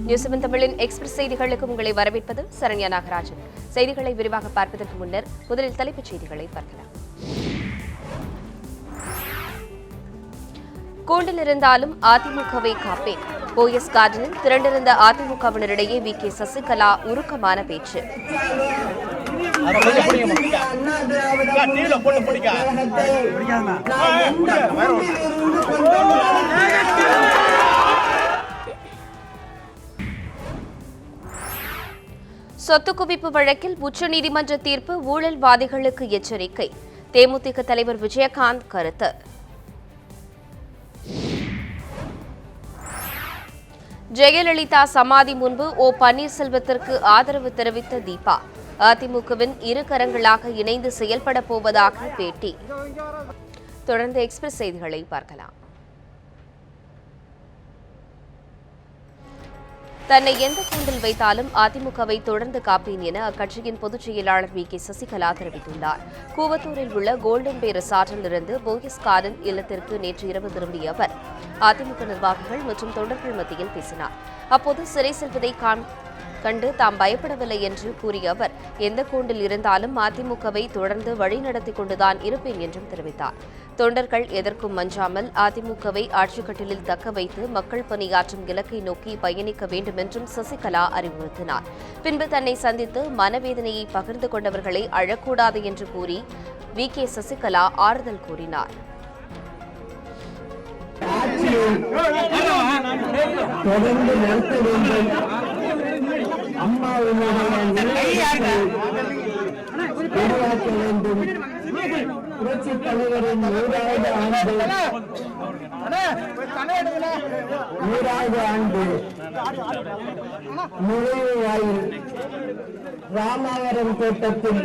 News 7 தமிழின் express செய்திகளுக்கு உங்களை வரவேற்பது சரண்யா நாகராஜன். செய்திகளை விரிவாக பார்ப்பதற்கு முன்னர் முதலில் தலைப்புச் செய்திகளை பார்க்கலாம். கூண்டில் இருந்தாலும் அதிமுகவை காப்பேன். போயஸ் கார்டனில் திரண்டிருந்த அதிமுகவினரிடையே வி.கே. சசிகலா உருக்கமான பேச்சு. சொத்து குவிப்பு வழக்கில் உச்சநீதிமன்ற தீர்ப்பு ஊழல்வாதிகளுக்கு எச்சரிக்கை. தேமுதிக தலைவர் விஜயகாந்த் கருத்து. ஜெயலலிதா சமாதி முன்பு ஓ பன்னீர்செல்வத்திற்கு ஆதரவு தெரிவித்த தீபா. அதிமுகவின் இரு கரங்களாக இணைந்து செயல்பட போவதாக பேட்டி. தொடர்ந்து எக்ஸ்பிரஸ் செய்திகளை பார்க்கலாம். தன்னை எந்த கூண்டில் வைத்தாலும் அதிமுகவை தொடர்ந்து காப்பேன் என அக்கட்சியின் பொதுச் செயலாளர் வி.கே. சசிகலா தெரிவித்துள்ளார். கூவத்தூரில் உள்ள கோல்டன் பே ரிசார்ட்டில் இருந்து போயஸ் கார்டன் இல்லத்திற்கு நேற்று இரவு திரும்பிய அவர் அதிமுக நிர்வாகிகள் மற்றும் தொண்டர்கள் மத்தியில் பேசினார். அப்போது சிறை செல்வதை கண்டு தாம் பயப்படவில்லை என்று கூறிய அவர் எந்த கூண்டில் இருந்தாலும் அதிமுகவை தொடர்ந்து வழிநடத்தி கொண்டுதான் இருப்பேன் என்றும் தெரிவித்தார். தொண்டர்கள் எதற்கும் மஞ்சாமல் அதிமுகவை ஆட்சிக்கட்டிலில் தக்க வைத்து மக்கள் பணியாற்றும் இலக்கை நோக்கி பயணிக்க வேண்டும் என்றும் சசிகலா அறிவுறுத்தினார். பின்பு தன்னை சந்தித்து மனவேதனையை பகிர்ந்து கொண்டவர்களை அழக்கூடாது என்று கூறி வி.கே. சசிகலா ஆறுதல் கூறினார். தொடர்ந்து நடத்த வேண்டும். அம்மாவினுடைய உருவாக்க வேண்டும். புரட்சித் தலைவரின் 100வது ஆண்டு நுழைவு வாயில் ராமாவரம் தோட்டத்தில்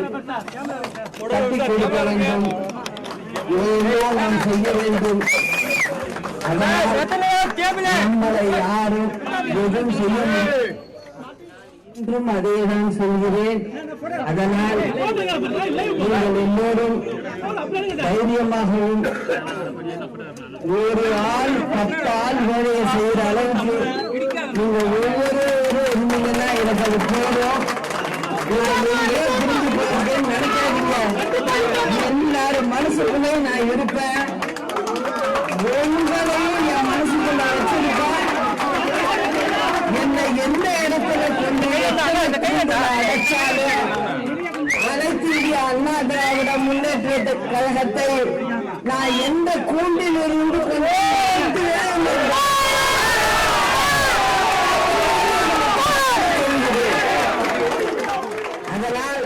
கட்டிக் கொடுக்க வேண்டும். இதையெல்லாம் நாம் செய்ய வேண்டும். நம்மளை யாரும் எதுவும் செய்ய என்றும் அதேதான் சொல்கிறேன். அதனால் நீங்கள் எல்லோரும் தைரியமாகவும் ஒரு ஆள் 10 ஆள் வேலையை செய்கிற அளவுக்கு நீங்கள் ஒவ்வொருவரும் இருந்தீங்கன்னா எனக்கு அது போதும். நினைக்காதீங்க, எல்லாரும் மனசுக்குள்ளே நான் இருப்பேன். உங்களையும் என் மனசுக்குள்ள வச்சிருக்கேன். என்னை எந்த இடத்துல கொண்டு அடைச்சாலும் அனைத்து இந்திய அண்ணா திராவிட முன்னேற்ற கழகத்தை நான் எந்த கூண்டில் இருந்து கொண்டு அதனால்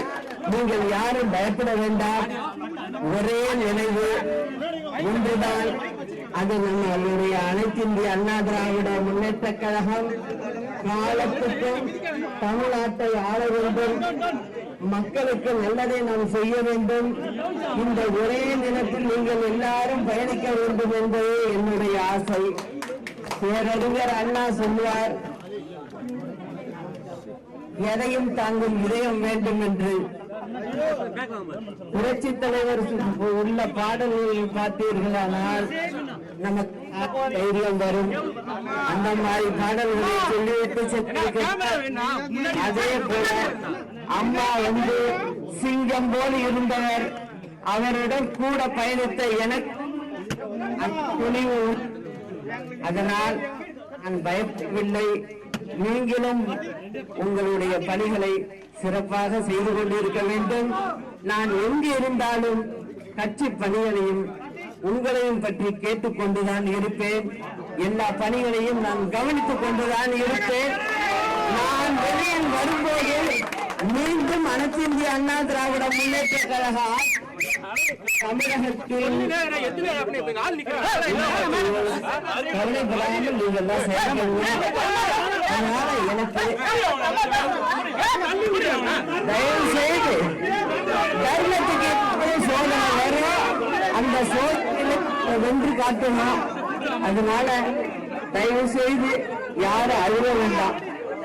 நீங்கள் யாரும் பயப்பட வேண்டாம். ஒரே நினைவு ஒன்றுதான், அது நம்மளுடைய அனைத்து இந்திய அண்ணா திராவிட முன்னேற்ற கழகம் காலத்துக்கும் தமிழ்நாட்டை ஆள வேண்டும். மக்களுக்கு நல்லதை நாம் செய்ய வேண்டும். இந்த ஒரே தினத்தில் நீங்கள் எல்லாரும் பயணிக்க வேண்டும் என்பதே என்னுடைய ஆசை. பேரறிஞர் அண்ணா சொல்வார், எதையும் தாங்கும் இதயம் வேண்டும் என்று. புரட்சி தலைவர் உள்ள பாடல்களில் பார்த்தீர்களானால் நமக்கு தைரியம் வரும். அந்த மாதிரி பாடல்களை சொல்லிவிட்டு அதே போல அம்மா சிங்கம் போல் இருந்தவர். அவரிடம் கூட பயணித்த எனக்கு துணிவு. அதனால் நான் பயப்படவில்லை. நீங்களும் உங்களுடைய பணிகளை சிறப்பாக செய்து கொண்டிருக்க வேண்டும். நான் எங்கு இருந்தாலும் கட்சி பணிகளையும் உங்களையும் பற்றி கேட்டுக்கொண்டுதான் இருப்பேன். எல்லா பணிகளையும் நான் கவனித்துக் கொண்டுதான் இருப்பேன். நான் வெளியில் வரும்போது மீண்டும் அனைத்து இந்திய அண்ணா திராவிட முன்னேற்ற கழக தமிழகத்தில் கவலைப்படாமல் நீங்கள் தான் செயல்படுவீங்க. அதனால எனக்கு தயவு செய்து தர்மத்துக்கு சோதனை வரும். அந்த சோதனை வென்று காட்டணும். அதனால தயவு செய்து யாரும் அழுக வேண்டாம்.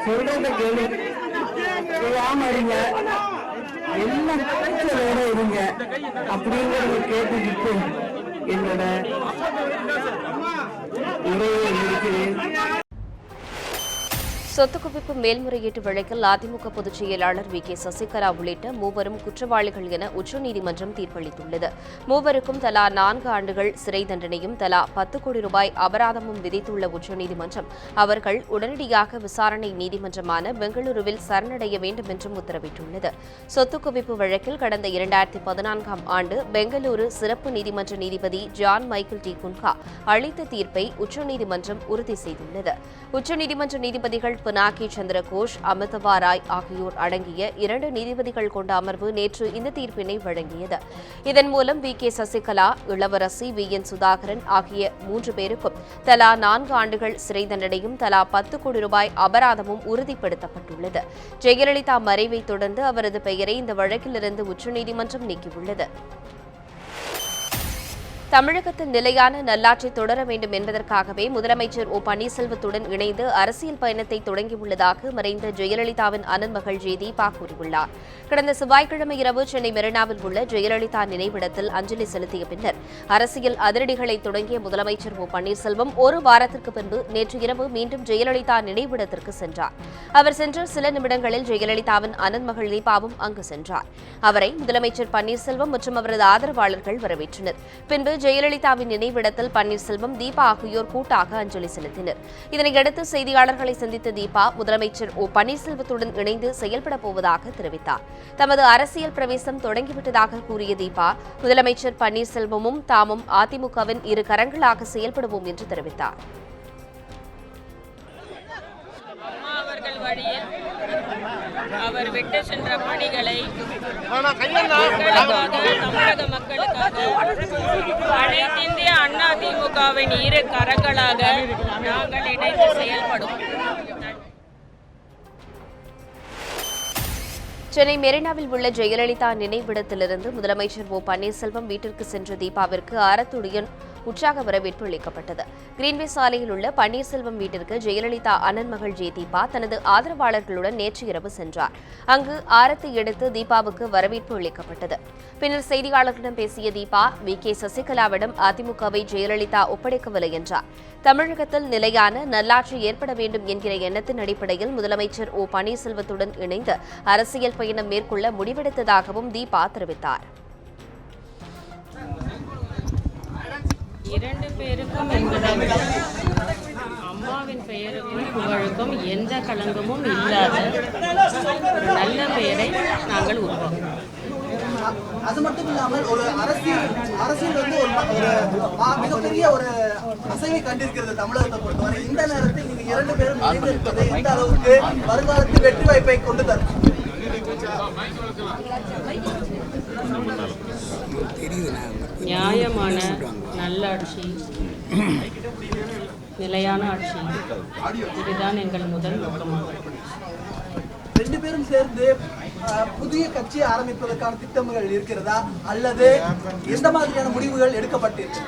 சொல்றத கேளு, இருங்க, எல்லாம் கலைச்சலோட இருங்க அப்படிங்கறத கேட்டுக்கிட்டு என்னோட உரையை முடிக்கிறேன். சொத்து குவிப்பு மேல்முறையீட்டு வழக்கில் அதிமுக பொதுச் செயலாளர் வி.கே. சசிகலா உள்ளிட்ட மூவரும் குற்றவாளிகள் என உச்சநீதிமன்றம் தீர்ப்பளித்துள்ளது. மூவருக்கும் தலா 4 ஆண்டுகள் சிறை தண்டனையும் தலா 10 கோடி ரூபாய் அபராதமும் விதித்துள்ள உச்சநீதிமன்றம் அவர்கள் உடனடியாக விசாரணை நீதிமன்றமான பெங்களூருவில் சரணடைய வேண்டும் என்றும் உத்தரவிட்டுள்ளது. சொத்து குவிப்பு வழக்கில் கடந்த 2014ஆம் ஆண்டு பெங்களூரு சிறப்பு நீதிமன்ற நீதிபதி ஜான் மைக்கேல் டி. குன்ஹா அளித்த தீர்ப்பை உச்சநீதிமன்றம் உறுதி செய்துள்ளது. உச்சநீதிமன்ற நீதிபதிகள் பினாகி சந்திரகோஷ், அமிதவா ராய் ஆகியோர் அடங்கிய 2 நீதிபதிகள் கொண்ட அமர்வு நேற்று இந்த தீர்ப்பினை வழங்கியது. இதன் மூலம் வி.கே. சசிகலா, இளவரசி வி.என். சுதாகரன் ஆகிய 3 பேருக்கும் தலா 4 ஆண்டுகள் சிறை தண்டனையும் தலா 10 கோடி ரூபாய் அபராதமும் உறுதிப்படுத்தப்பட்டுள்ளது. ஜெயலலிதா மறைவை தொடர்ந்து அவரது பெயரை இந்த வழக்கிலிருந்து உச்சநீதிமன்றம் நீக்கியுள்ளது. தமிழகத்தில் நிலையான நல்லாட்சி தொடர வேண்டும் என்பதற்காகவே முதலமைச்சர் ஓ. பன்னீர்செல்வத்துடன் இணைந்து அரசியல் பயணத்தை தொடங்கியுள்ளதாக மறைந்த ஜெயலலிதாவின் அண்ணன் மகள் ஜே. தீபா கூறியுள்ளார். கடந்த செவ்வாய்க்கிழமை இரவு சென்னை மெரினாவில் உள்ள ஜெயலலிதா நினைவிடத்தில் அஞ்சலி செலுத்திய பின்னர் அரசியல் அதிரடிகளை தொடங்கிய முதலமைச்சர் ஓ. பன்னீர்செல்வம் ஒரு வாரத்திற்கு பின்பு நேற்று இரவு மீண்டும் ஜெயலலிதா நினைவிடத்திற்கு சென்றார். அவர் சென்ற சில நிமிடங்களில் ஜெயலலிதாவின் அண்ணன் மகள் தீபாவும் அங்கு சென்றார். அவரை முதலமைச்சர் பன்னீர்செல்வம் மற்றும் அவரது ஆதரவாளர்கள் வரவேற்றனர். பின்பு ஜெயலலிதாவின் நினைவிடத்தில் பன்னீர்செல்வம், தீபா ஆகியோர் கூட்டாக அஞ்சலி செலுத்தினர். இதனையடுத்து செய்தியாளர்களை சந்தித்த தீபா முதலமைச்சர் ஓ. பன்னீர்செல்வத்துடன் இணைந்து செயல்படப் போவதாக தெரிவித்தார். தமது அரசியல் பிரவேசம் தொடங்கிவிட்டதாக கூறிய தீபா, முதலமைச்சர் பன்னீர்செல்வமும் தாமும் அதிமுகவின் 2 கரங்களாக செயல்படுவோம் என்று தெரிவித்தார். அவர் விட்டு சென்ற பணிகளை தமிழக மக்களுக்காக அனைத்திந்திய அண்ணா திமுகவின் 2 கரங்களாக நாங்கள் இணைந்து செயல்படுவோம். சென்னை மெரினாவில் உள்ள ஜெயலலிதா நினைவிடத்திலிருந்து முதலமைச்சர் ஓ. பன்னீர்செல்வம் வீட்டிற்கு சென்ற தீபாவிற்கு ஆரத்துடன் உற்சாக வரவேற்பு அளிக்கப்பட்டது. கிரீன்வே சாலையில் உள்ள பன்னீர்செல்வம் வீட்டிற்கு ஜெயலலிதா அண்ணன் மகள் ஜே. தீபா தனது ஆதரவாளர்களுடன் நேற்று இரவு சென்றார். அங்கு ஆரத்தி எடுத்து தீபாவுக்கு வரவேற்பு அளிக்கப்பட்டது. பின்னர் செய்தியாளர்களிடம் பேசிய தீபா, வி.கே. சசிகலாவிடம் அதிமுகவை ஜெயலலிதா ஒப்படைக்கவில்லை என்றார். தமிழகத்தில் நிலையான நல்லாட்சி ஏற்பட வேண்டும் என்கிற எண்ணத்தின் அடிப்படையில் முதலமைச்சர் ஓ. பன்னீர்செல்வத்துடன் இணைந்து அரசியல் பயணம் மேற்கொள்ள முடிவெடுத்ததாகவும் தீபா தெரிவித்தார். 2 பேருக்கும் அம்மாவின் பெயருக்கும் புகழுக்கும் எந்த களங்கமும் இல்லாத ஒரு நல்ல பெயரை நாங்கள் உருவாக்குவோம். அது மட்டும் இல்லாமல் ஒரு அரசியல் வந்து ஒரு மிகப்பெரிய ஒரு அசைவை கண்டிருக்கிறது தமிழகத்தை பொறுத்தவரை. இந்த நேரத்தில் நீங்க 2 பேரும் இணைந்திருப்பது எந்த அளவுக்கு வருங்காலத்தில் வெற்றி வாய்ப்பை கொண்டு தரும்? நியாயமான நல்லாட்சி, நிலையான ஆட்சி, இதுதான் எங்கள் முதல் நோக்கமாக. 2 பேரும் சேர்ந்து புதிய கட்சி ஆரம்பிப்பதற்கான திட்டங்கள் இருக்கிறதா அல்லது எந்த மாதிரியான முடிவுகள் எடுக்கப்பட்டிருக்கு?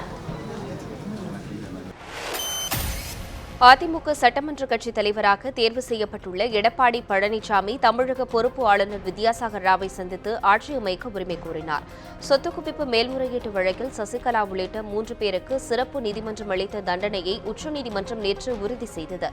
அதிமுக சட்டமன்ற கட்சித் தலைவராக தேர்வு செய்யப்பட்டுள்ள எடப்பாடி பழனிசாமி தமிழக பொறுப்பு ஆளுநர் வித்யாசாகர் ராவை சந்தித்து ஆட்சி அமைக்க உரிமை கோரினார். சொத்து குவிப்பு மேல்முறையீட்டு வழக்கில் சசிகலா உள்ளிட்ட 3 பேருக்கு சிறப்பு நீதிமன்றம் அளித்த தண்டனையை உச்சநீதிமன்றம் நேற்று உறுதி செய்தது.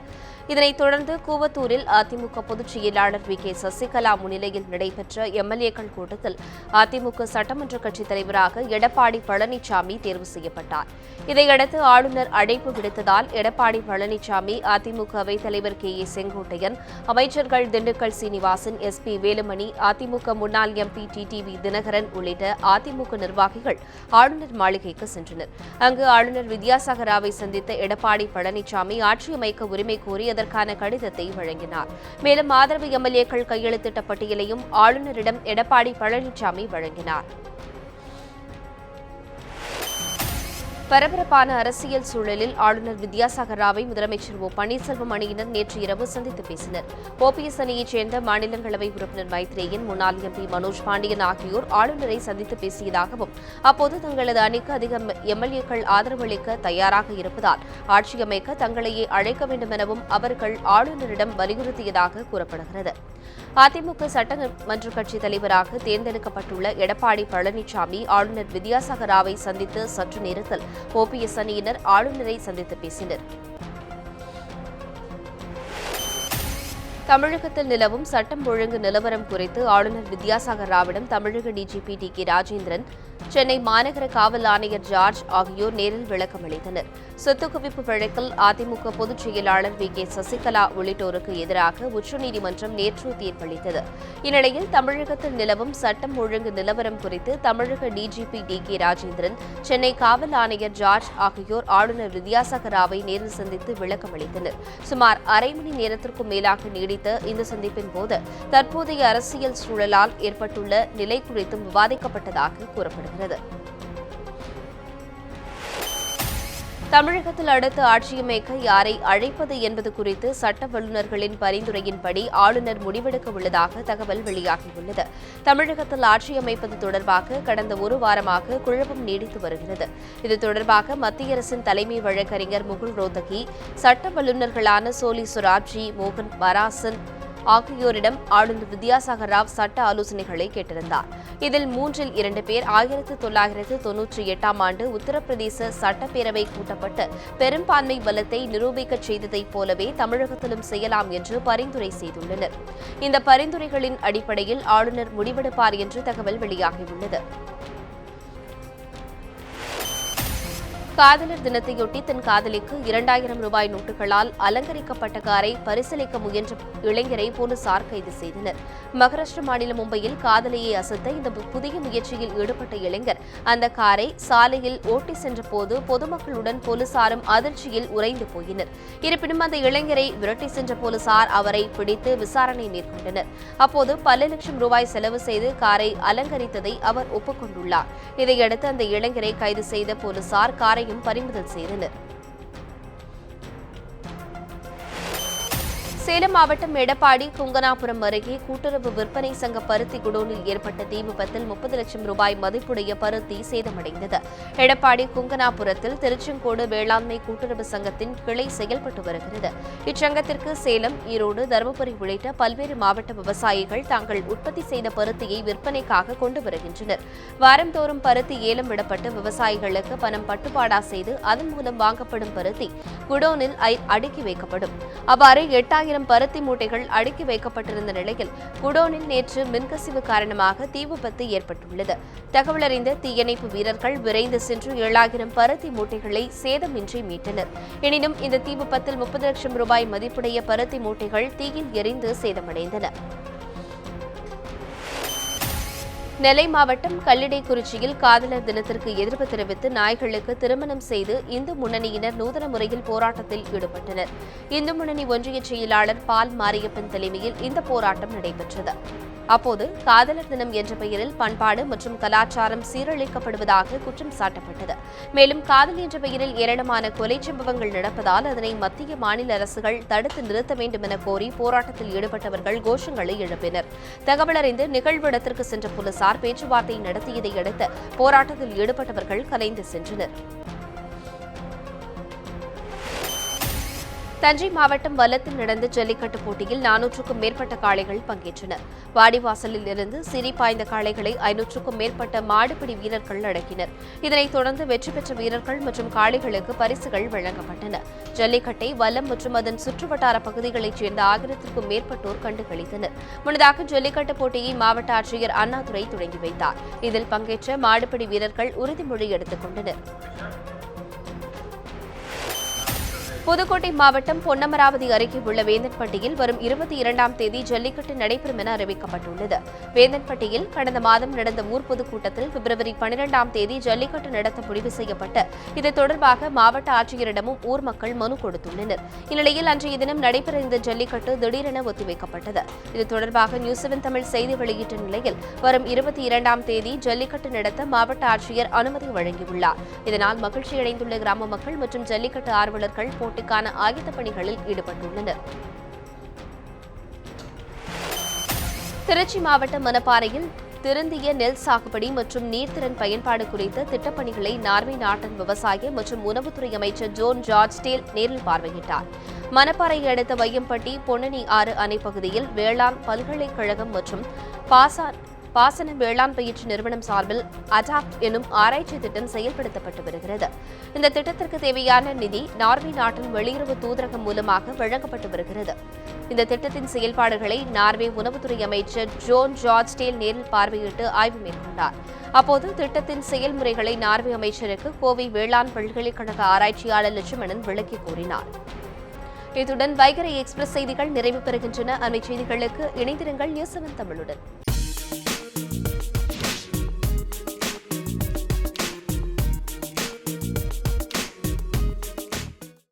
இதனைத் தொடர்ந்து கூவத்தூரில் அதிமுக பொதுச் செயலாளர் வி.கே. சசிகலா முன்னிலையில் நடைபெற்ற எம்எல்ஏக்கள் கூட்டத்தில் அதிமுக சட்டமன்ற கட்சித் தலைவராக எடப்பாடி பழனிசாமி தேர்வு செய்யப்பட்டார். இதையடுத்து ஆளுநர் அழைப்பு விடுத்ததால் எடப்பாடி பழனிசாமி, அதிமுக அவைத் தலைவர் கே.ஏ. செங்கோட்டையன், அமைச்சர்கள் திண்டுக்கல் சீனிவாசன், எஸ்.பி. வேலுமணி, அதிமுக முன்னாள் எம்பி டிடிவி தினகரன் உள்ளிட்ட அதிமுக நிர்வாகிகள் ஆளுநர் மாளிகைக்கு சென்றனர். அங்கு ஆளுநர் வித்யாசாகர் ராவை சந்தித்த எடப்பாடி பழனிசாமி ஆட்சி அமைக்க உரிமை கோரி அதற்கான கடிதத்தை வழங்கினார். மேலும் ஆதரவு எம்எல்ஏக்கள் கையெழுத்திட்ட பட்டியலையும் ஆளுநரிடம் எடப்பாடி பழனிசாமி வழங்கினார். பரபரப்பான அரசியல் சூழலில் ஆளுநர் வித்யாசாகர் ராவை முதலமைச்சர் ஓ. பன்னீர்செல்வம் அணியினர் நேற்று இரவு சந்தித்து பேசினர். ஓபிஎஸ் அணியைச் சேர்ந்த மாநிலங்களவை உறுப்பினர் மைத்ரேயன், முன்னாள் எம்பி மனோஜ் பாண்டியன் ஆகியோர் ஆளுநரை சந்தித்து பேசியதாகவும், அப்போது தங்களது அணிக்கு அதிக எம்எல்ஏக்கள் ஆதரவளிக்க தயாராக இருப்பதால் ஆட்சி அமைக்க தங்களையே அழைக்க வேண்டும் எனவும் அவர்கள் ஆளுநரிடம் வலியுறுத்தியதாக கூறப்படுகிறது. அதிமுக சட்டமன்ற கட்சித் தலைவராக தேர்ந்தெடுக்கப்பட்டுள்ள எடப்பாடி பழனிசாமி ஆளுநர் வித்யாசாகர் ராவை சந்தித்து சற்று நேரத்தில் ஓபிஎஸ் அணியினர் ஆளுநரை சந்தித்து பேசினர். தமிழகத்தில் நிலவும் சட்டம் ஒழுங்கு நிலவரம் குறித்து ஆளுநர் வித்யாசாகர் ராவிடம் தமிழக டிஜிபி டி.கே. ராஜேந்திரன், சென்னை மாநகர காவல் ஆணையர் ஜார்ஜ் ஆகியோர் நேரில் விளக்கம் அளித்தனர். சொத்து குவிப்பு வழக்கில் அதிமுக பொதுச் செயலாளர் வி.கே. சசிகலா உள்ளிட்டோருக்கு எதிராக உச்சநீதிமன்றம் நேற்று தீர்ப்பளித்தது. இந்நிலையில் தமிழகத்தில் நிலவும் சட்டம் ஒழுங்கு நிலவரம் குறித்து தமிழக டிஜிபி டி.கே. ராஜேந்திரன், சென்னை காவல் ஆணையர் ஜார்ஜ் ஆகியோர் ஆளுநர் வித்யாசாகர் ராவை நேரில் சந்தித்து விளக்கம் அளித்தனர். சுமார் அரை மணி நேரத்திற்கும் மேலாக நீடித்த இந்த சந்திப்பின் போது தற்போதைய அரசியல் சூழலால் ஏற்பட்டுள்ள நிலை குறித்தும் விவாதிக்கப்பட்டதாக கூறப்படுகிறது. தமிழகத்தில் அடுத்து ஆட்சியமைக்க யாரை அழைப்பது என்பது குறித்து சட்ட வல்லுநர்களின் பரிந்துரையின்படி ஆளுநர் முடிவெடுக்க உள்ளதாக தகவல் வெளியாகியுள்ளது. தமிழகத்தில் ஆட்சியமைப்பது தொடர்பாக கடந்த ஒரு வாரமாக குழப்பம் நீடித்து வருகிறது. இது தொடர்பாக மத்திய அரசின் தலைமை வழக்கறிஞர் முகுல் ரோத்தகி, சட்ட வல்லுநர்களான சோலி சொராப்ஜி, மோகன் பராசன் ஆகியோரிடம் ஆளுநர் வித்யாசாகர் ராவ் சட்ட ஆலோசனைகளை கேட்டிருந்தார். இதில் 2 பேர் 1998ஆம் ஆண்டு உத்தரப்பிரதேச சட்டப்பேரவை கூட்டப்பட்டு பெரும்பான்மை பலத்தை நிரூபிக்கச் செய்ததைப் போலவே தமிழகத்திலும் செய்யலாம் என்று பரிந்துரை செய்துள்ளனர். இந்த பரிந்துரைகளின் அடிப்படையில் ஆளுநர் முடிவெடுப்பார் என்று தகவல் வெளியாகியுள்ளது. காதலர் தினத்தையொட்டி தன் காதலிக்கு 2000 ரூபாய் நோட்டுகளால் அலங்கரிக்கப்பட்ட காரை பரிசீலிக்க முயன்ற இளைஞரை போலீசார் கைது செய்தனர். மகாராஷ்டிர மாநிலம் மும்பையில் காதலியை அசத்த இந்த புதிய முயற்சியில் ஈடுபட்ட இளைஞர் அந்த காரை சாலையில் ஓட்டி சென்றபோது பொதுமக்களுடன் போலீசாரும் அதிர்ச்சியில் உறைந்து போயினர். இருப்பினும் அந்த இளைஞரை விரட்டி சென்ற போலீசார் அவரை பிடித்து விசாரணை மேற்கொண்டனர். அப்போது பல லட்சம் ரூபாய் செலவு செய்து காரை அலங்கரித்ததை அவர் ஒப்புக்கொண்டுள்ளார். இதையடுத்து அந்த இளைஞரை கைது செய்த போலீசார் காரை பறிமுதல் செய்தனர். சேலம் மாவட்டம் எடப்பாடி குங்கனாபுரம் அருகே கூட்டுறவு விற்பனை சங்க பருத்தி குடோனில் ஏற்பட்ட தீ விபத்தில் 30 லட்சம் ரூபாய் மதிப்புடைய பருத்தி சேதமடைந்தது. எடப்பாடி குங்கனாபுரத்தில் திருச்செங்கோடு வேளாண்மை கூட்டுறவு சங்கத்தின் கிளை செயல்பட்டு வருகிறது. இச்சங்கத்திற்கு சேலம், ஈரோடு, தருமபுரி உள்ளிட்ட பல்வேறு மாவட்ட விவசாயிகள் தாங்கள் உற்பத்தி செய்த பருத்தியை விற்பனைக்காக கொண்டு வருகின்றனர். வாரந்தோறும் பருத்தி ஏலம் விடப்பட்டு விவசாயிகளுக்கு பணம் பட்டுப்பாடா செய்து அதன் மூலம் வாங்கப்படும் பருத்தி குடோனில் அடுக்கி வைக்கப்படும். அவ்வாறு 8000 பருத்தி மூட்டைகள் அடுக்கி வைக்கப்பட்டிருந்த நிலையில் குடோனில் நேற்று மின்கசிவு காரணமாக தீ விபத்து ஏற்பட்டுள்ளது. தகவலறிந்த தீயணைப்பு வீரர்கள் விரைந்து சென்று 7000 பருத்தி மூட்டைகளை சேதமின்றி மீட்டனர். எனினும் இந்த தீ விபத்தில் 30 லட்சம் ரூபாய் மதிப்புடைய பருத்தி மூட்டைகள் தீயில் எரிந்து சேதமடைந்தன. நெல்லை மாவட்டம் கல்லிடைக்குறிச்சியில் காதலர் தினத்திற்கு எதிர்ப்பு தெரிவித்து நாய்களுக்கு திருமணம் செய்து இந்து முன்னணியினர் நூதன முறையில் போராட்டத்தில் ஈடுபட்டனர். இந்து முன்னணி ஒன்றிய செயலாளர் பால் மாரியப்பன் தலைமையில் இந்த போராட்டம் நடைபெற்றது. அப்போது காதலர் தினம் என்ற பெயரில் பண்பாடு மற்றும் கலாச்சாரம் சீரழிக்கப்படுவதாக குற்றம் சாட்டப்பட்டது. மேலும் காதல் என்ற பெயரில் ஏராளமான கொலை சம்பவங்கள் நடப்பதால் அதனை மத்திய, மாநில அரசுகள் தடுத்து நிறுத்த வேண்டும் என கோரி போராட்டத்தில் ஈடுபட்டவர்கள் கோஷங்களை எழுப்பினர். தகவலறிந்து நிகழ்விடத்திற்கு சென்ற போலீசார் பேச்சுவார்த்தை நடத்தியதை அடுத்து போராட்டத்தில் ஈடுபட்டவர்கள் கலைந்து சென்றனர். தஞ்சை மாவட்டம் வல்லத்தில் நடந்த ஜல்லிக்கட்டு போட்டியில் 400க்கும் மேற்பட்ட காளைகள் பங்கேற்றன. வாடிவாசலில் இருந்து சிறி பாய்ந்த காளைகளை 500க்கும் மேற்பட்ட மாடுபிடி வீரர்கள் அடக்கினர். இதனைத் தொடர்ந்து வெற்றி பெற்ற வீரர்கள் மற்றும் காளைகளுக்கு பரிசுகள் வழங்கப்பட்டன. ஜல்லிக்கட்டை வல்லம் மற்றும் அதன் சுற்றுவட்டார பகுதிகளைச் சேர்ந்த 1000க்கும் மேற்பட்டோர் கண்டுகளித்தனர். முன்னதாக ஜல்லிக்கட்டு போட்டியை மாவட்ட ஆட்சியர் அண்ணாதுரை தொடங்கி வைத்தார். இதில் பங்கேற்ற மாடுபிடி வீரர்கள் உறுதிமொழி எடுத்துக் கொண்டனர். புதுக்கோட்டை மாவட்டம் பொன்னமராவதி அருகே உள்ள வேந்தன்பட்டியில் வரும் 22ஆம் தேதி ஜல்லிக்கட்டு நடைபெறும் என அறிவிக்கப்பட்டுள்ளது. வேந்தன்பட்டியில் கடந்த மாதம் நடந்த ஊர் பொதுக்கூட்டத்தில் பிப்ரவரி 12ஆம் தேதி ஜல்லிக்கட்டு நடத்த முடிவு செய்யப்பட்டு இது தொடர்பாக மாவட்ட ஆட்சியரிடமும் ஊர் மக்கள் மனு கொடுத்துள்ளனர். இந்நிலையில் அன்றைய தினம் நடைபெற இருந்த ஜல்லிக்கட்டு திடீரென ஒத்திவைக்கப்பட்டது. இது தொடர்பாக நியூஸ் 7 தமிழ் செய்தி வெளியிட்ட நிலையில் வரும் 22ஆம் தேதி ஜல்லிக்கட்டு நடத்த மாவட்ட ஆட்சியர் அனுமதி வழங்கியுள்ளார். இதனால் மகிழ்ச்சியடைந்துள்ள கிராம மக்கள் மற்றும் ஜல்லிக்கட்டு ஆர்வலர்கள் போட்டிக்கான ஆயத்த பணிகளில் ஈடுபட்டுள்ளனர். திருச்சி மாவட்டம் மணப்பாறையில் திருந்திய நெல் சாகுபடி மற்றும் நீர்த்திறன் பயன்பாடு குறித்த திட்டப்பணிகளை நார்வே நாட்டின் விவசாய மற்றும் உணவுத்துறை அமைச்சர் ஜோன் ஜார்ஜ் டேல் நேரில் பார்வையிட்டார். மணப்பாறையை அடுத்த வையம்பட்டி பொன்னணி ஆறு அணை பகுதியில் வேளாண் பல்கலைக்கழகம் மற்றும் பாசன வேளாண் பயிற்சி நிறுவனம் சார்பில் அடாப்ட் எனும் ஆராய்ச்சி திட்டம் செயல்படுத்தப்பட்டு வருகிறது. இந்த திட்டத்திற்கு தேவையான நிதி நார்வே நாட்டின் வெளியுறவு தூதரகம் மூலமாக வழங்கப்பட்டு வருகிறது. இந்த திட்டத்தின் செயல்பாடுகளை நார்வே உணவுத்துறை அமைச்சர் ஜோன் ஜார்ஜ்டேல் நேரில் பார்வையிட்டு ஆய்வு மேற்கொண்டார். அப்போது திட்டத்தின் செயல்முறைகளை நார்வே அமைச்சருக்கு கோவை வேளாண் பல்கலைக்கழக ஆராய்ச்சியாளர் லட்சுமணன் விளக்கி கூறினார். இத்துடன் வைகரை எக்ஸ்பிரஸ் செய்திகள் நிறைவு பெறுகின்றன. அண்மைச் செய்திகளுக்கு இணைந்திருங்கள் நியூஸ் 7 தமிழுடன்.